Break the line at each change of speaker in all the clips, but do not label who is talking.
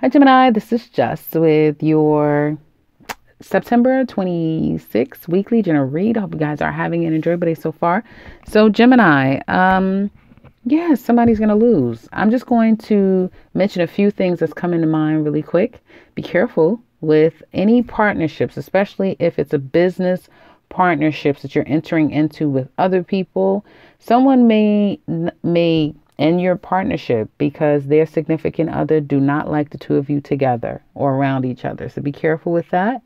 Hi, Gemini. This is Just with your September 26th weekly general read. I hope you guys are having an enjoyable day so far. So, Gemini, yeah, somebody's going to lose. I'm just going to mention a few things that's coming to mind really quick. Be careful with any partnerships, especially if it's a business partnerships that you're entering into with other people. Someone may end your partnership because their significant other do not like the two of you together or around each other. So be careful with that.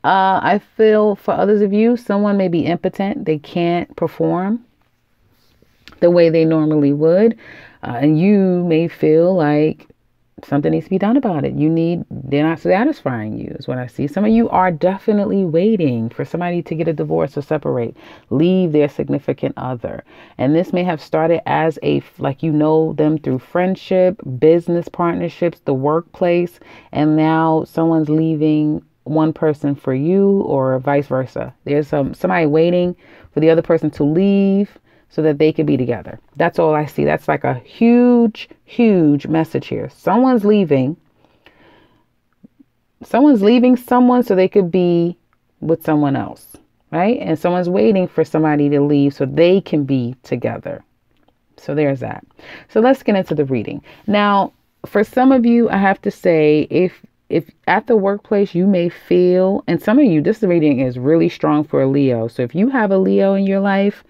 I feel for others of you, someone may be impotent. They can't perform the way they normally would. And you may feel like something needs to be done about it. They're not satisfying you, is what I see. Some of you are definitely waiting for somebody to get a divorce or separate, leave their significant other. And this may have started as like them through friendship, business partnerships, the workplace, and now someone's leaving one person for you or vice versa. There's somebody waiting for the other person to leave so that they could be together. That's all I see. That's like a huge, huge message here. Someone's leaving someone so they could be with someone else, right? And someone's waiting for somebody to leave so they can be together. So there's that. So let's get into the reading. Now, for some of you, I have to say, if at the workplace you may feel, and some of you, this reading is really strong for a Leo. So if you have a Leo in your life,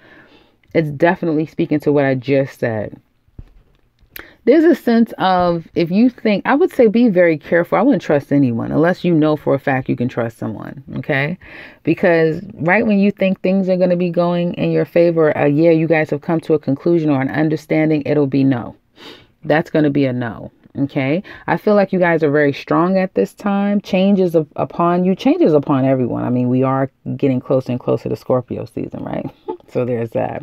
it's definitely speaking to what I just said. There's a sense of, if you think, I would say be very careful. I wouldn't trust anyone unless you know for a fact you can trust someone. Okay. Because right when you think things are going to be going in your favor, you guys have come to a conclusion or an understanding, it'll be no. That's going to be a no. Okay. I feel like you guys are very strong at this time. Changes upon you, changes upon everyone. I mean, we are getting closer and closer to Scorpio season, right? So there's that.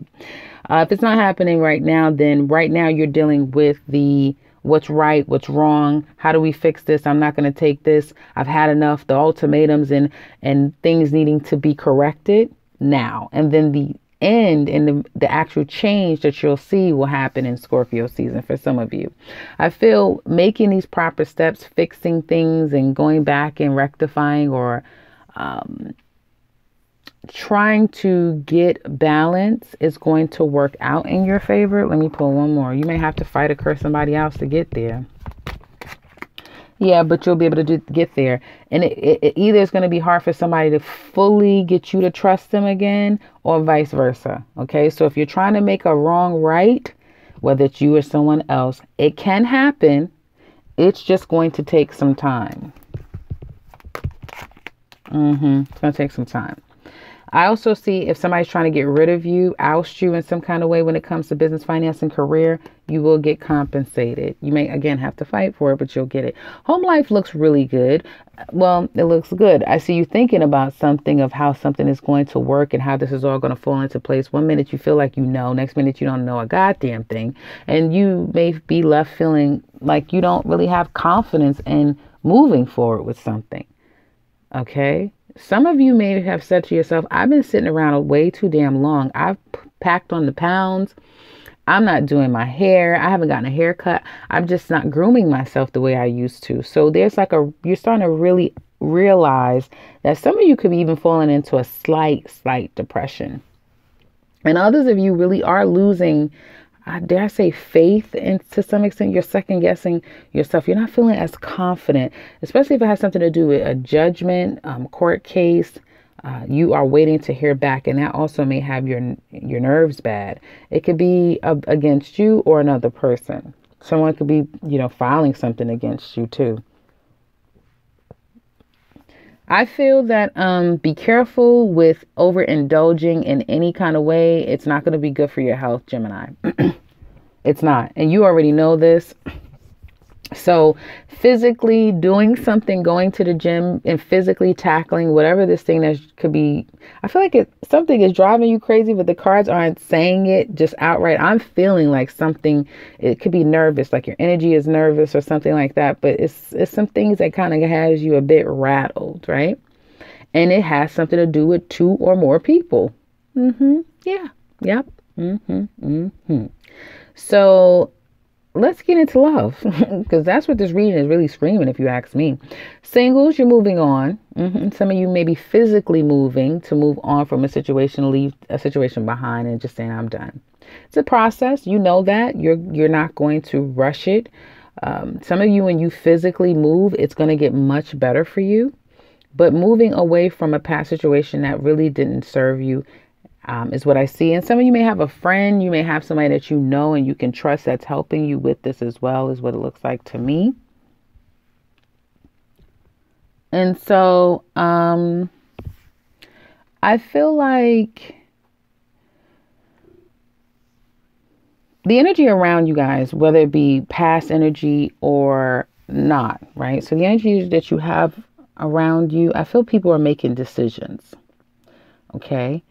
If it's not happening right now, then right now you're dealing with the what's right, what's wrong. How do we fix this? I'm not going to take this. I've had enough. The ultimatums and things needing to be corrected now. And then the end and the actual change that you'll see will happen in Scorpio season for some of you. I feel making these proper steps, fixing things and going back and rectifying or trying to get balance is going to work out in your favor. Let me pull one more. You may have to fight or curse somebody else to get there. Yeah, but you'll be able to get there. And it either is going to be hard for somebody to fully get you to trust them again or vice versa. Okay, so if you're trying to make a wrong right, whether it's you or someone else, it can happen. It's just going to take some time. It's going to take some time. I also see if somebody's trying to get rid of you, oust you in some kind of way when it comes to business, finance, and career, you will get compensated. You may, again, have to fight for it, but you'll get it. Home life looks really good. Well, it looks good. I see you thinking about something of how something is going to work and how this is all going to fall into place. One minute you feel like you know, next minute you don't know a goddamn thing. And you may be left feeling like you don't really have confidence in moving forward with something. Okay? Some of you may have said to yourself, I've been sitting around way too damn long. I've packed on the pounds. I'm not doing my hair. I haven't gotten a haircut. I'm just not grooming myself the way I used to. So there's you're starting to really realize that some of you could be even falling into a slight depression. And others of you really are losing, dare I say, faith, and to some extent you're second guessing yourself. You're not feeling as confident, especially if it has something to do with a judgment, court case. You are waiting to hear back, and that also may have your nerves bad. It could be against you or another person. Someone could be, filing something against you too. I feel that be careful with overindulging in any kind of way. It's not going to be good for your health, Gemini. It's not. And you already know this. So physically doing something, going to the gym and physically tackling whatever this thing that could be. I feel like something is driving you crazy, but the cards aren't saying it just outright. I'm feeling like something, it could be nervous, like your energy is nervous or something like that. But it's some things that kind of has you a bit rattled, right? And it has something to do with two or more people. Yeah. Yep. So let's get into love, because that's what this reading is really screaming, if you ask me. Singles, you're moving on. Some of you may be physically moving to move on from a situation, leave a situation behind, and just saying, I'm done. It's a process. You know that. You're not going to rush it. Some of you, when you physically move, it's going to get much better for you. But moving away from a past situation that really didn't serve you is what I see. And some of you may have a friend, you may have somebody that you know and you can trust that's helping you with this as well, is what it looks like to me. And so I feel like the energy around you guys, whether it be past energy or not, right? So the energy that you have around you, I feel people are making decisions. Okay.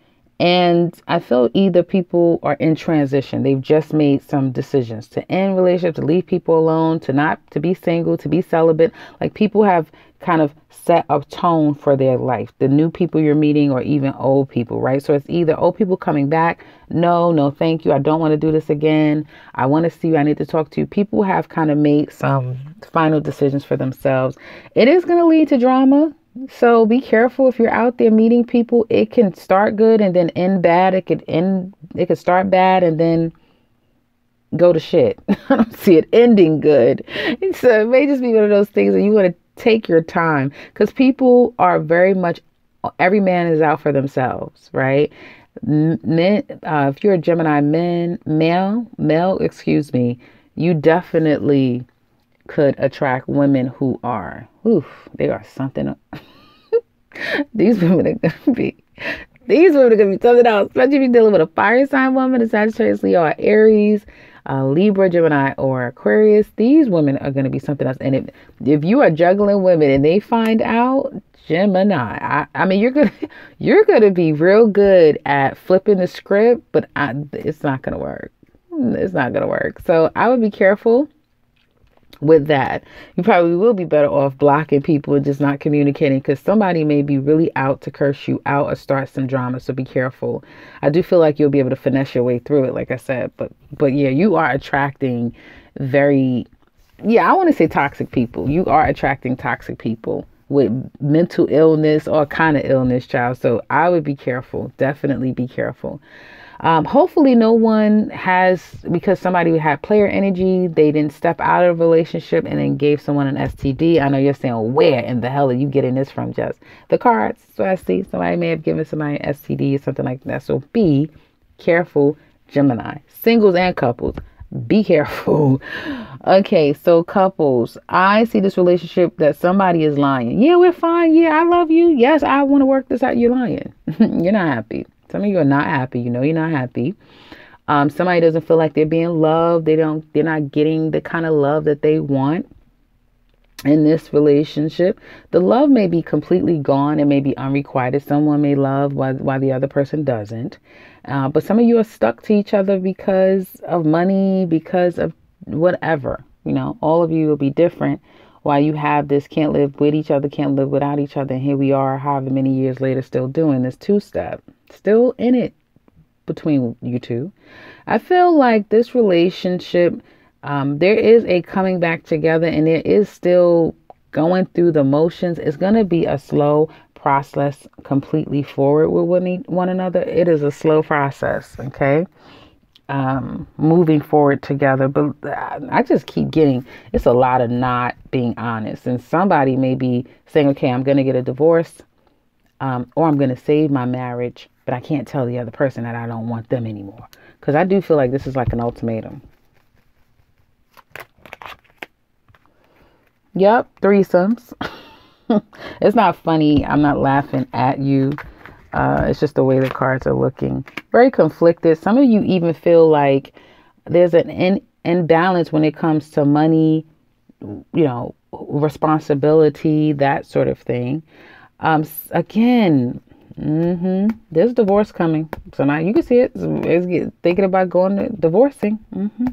And I feel either people are in transition. They've just made some decisions to end relationships, to leave people alone, to be single, to be celibate. Like, people have kind of set a tone for their life. The new people you're meeting, or even old people, right? So it's either old people coming back. No, thank you. I don't want to do this again. I want to see you. I need to talk to you. People have kind of made some final decisions for themselves. It is going to lead to drama. So be careful if you're out there meeting people. It can start good and then end bad. It could start bad and then go to shit. I don't see it ending good. So it may just be one of those things that you want to take your time, because people are very much, every man is out for themselves, right? Men, if you're a Gemini male, excuse me, you definitely could attract women who are, they are something. These women are going to be something else, especially if you're dealing with a fire sign woman, a Sagittarius, Leo, or Aries, Libra, Gemini, or Aquarius. These women are going to be something else. And if you are juggling women and they find out, Gemini, I mean, you're gonna be real good at flipping the script, but it's not gonna work. It's not gonna work. So I would be careful with that. You probably will be better off blocking people and just not communicating, because somebody may be really out to curse you out or start some drama. So be careful. I do feel like you'll be able to finesse your way through it, like I said. But yeah, you are attracting I want to say toxic people. You are attracting toxic people with mental illness or kind of illness, child. So I would be careful. Definitely be careful. Hopefully no one has, because somebody had player energy, they didn't step out of a relationship and then gave someone an STD. I know you're saying, where in the hell are you getting this from, Jess? The cards. So I see somebody may have given somebody an STD or something like that. So be careful, Gemini. Singles and couples, be careful. Okay, so couples, I see this relationship that somebody is lying. Yeah, we're fine. Yeah, I love you. Yes, I want to work this out. You're lying. You're not happy. Some of you are not happy. You know you're not happy. Somebody doesn't feel like they're being loved. They're not getting the kind of love that they want in this relationship. The love may be completely gone and may be unrequited. Someone may love while the other person doesn't. But some of you are stuck to each other because of money, because of whatever. You know, all of you will be different. While you have this, can't live with each other, can't live without each other. And here we are, however many years later, still doing this two-step. Still in it between you two. I feel like this relationship, there is a coming back together, and there is still going through the motions. It's going to be a slow process completely forward with one another. It is a slow process, okay? Moving forward together. But I just keep getting, it's a lot of not being honest. And somebody may be saying, okay, I'm going to get a divorce, or I'm going to save my marriage, but I can't tell the other person that I don't want them anymore. Because I do feel like this is like an ultimatum. Yep, threesomes. It's not funny. I'm not laughing at you. It's just the way the cards are looking. Very conflicted. Some of you even feel like there's an imbalance when it comes to money, responsibility, that sort of thing. Again, there's divorce coming. So now you can see it. It's thinking about divorcing.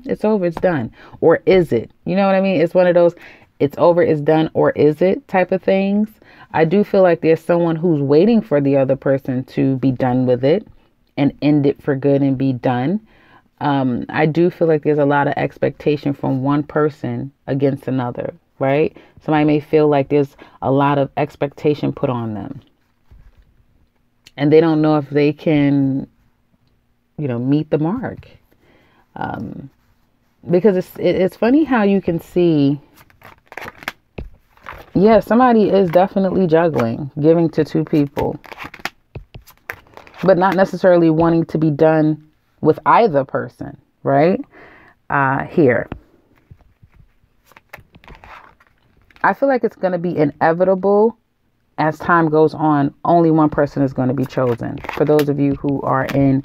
It's over. It's done. Or is it? You know what I mean? It's one of those, it's over, it's done, or is it type of things. I do feel like there's someone who's waiting for the other person to be done with it and end it for good and be done. I do feel like there's a lot of expectation from one person against another, right? Somebody may feel like there's a lot of expectation put on them. And they don't know if they can, meet the mark. Because it's funny how you can see, yeah, somebody is definitely juggling, giving to two people, but not necessarily wanting to be done with either person, right? Here. I feel like it's going to be inevitable as time goes on. Only one person is going to be chosen. For those of you who are in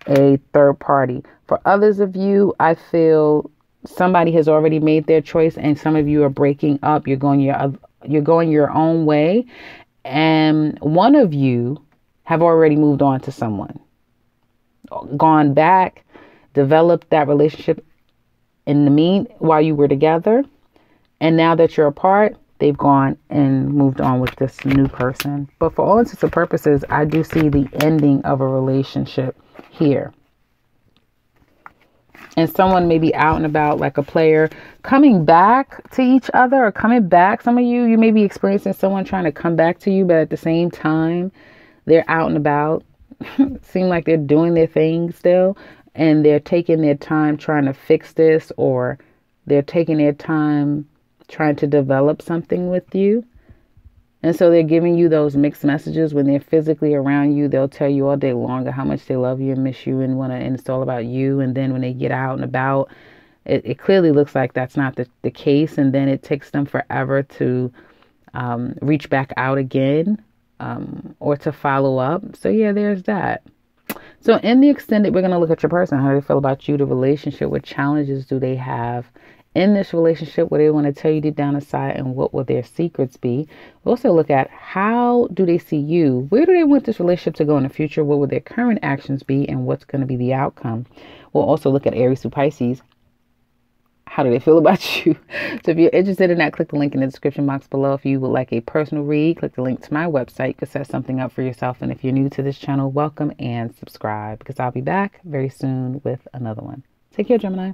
a third party. For others of you, I feel somebody has already made their choice and some of you are breaking up. You're going your own way. And one of you have already moved on to someone. Gone back, developed that relationship while you were together. And now that you're apart, they've gone and moved on with this new person. But for all intents and purposes, I do see the ending of a relationship here. And someone may be out and about, like a player, coming back to each other or coming back. Some of you may be experiencing someone trying to come back to you, but at the same time, they're out and about. Seem like they're doing their thing still, and they're taking their time trying to fix this, or they're taking their time trying to develop something with you. And so they're giving you those mixed messages. When they're physically around you, they'll tell you all day long how much they love you and miss you and and it's all about you. And then when they get out and about, it clearly looks like that's not the case. And then it takes them forever to reach back out again or to follow up. So yeah, there's that. So in the extended, we're going to look at your person. How do they feel about you, the relationship? What challenges do they have in this relationship? What do they want to tell you deep down inside, and what will their secrets be? We'll also look at how do they see you? Where do they want this relationship to go in the future? What will their current actions be, and what's going to be the outcome? We'll also look at Aries through Pisces. How do they feel about you? So if you're interested in that, click the link in the description box below. If you would like a personal read, click the link to my website. You can set something up for yourself. And if you're new to this channel, welcome and subscribe, because I'll be back very soon with another one. Take care, Gemini.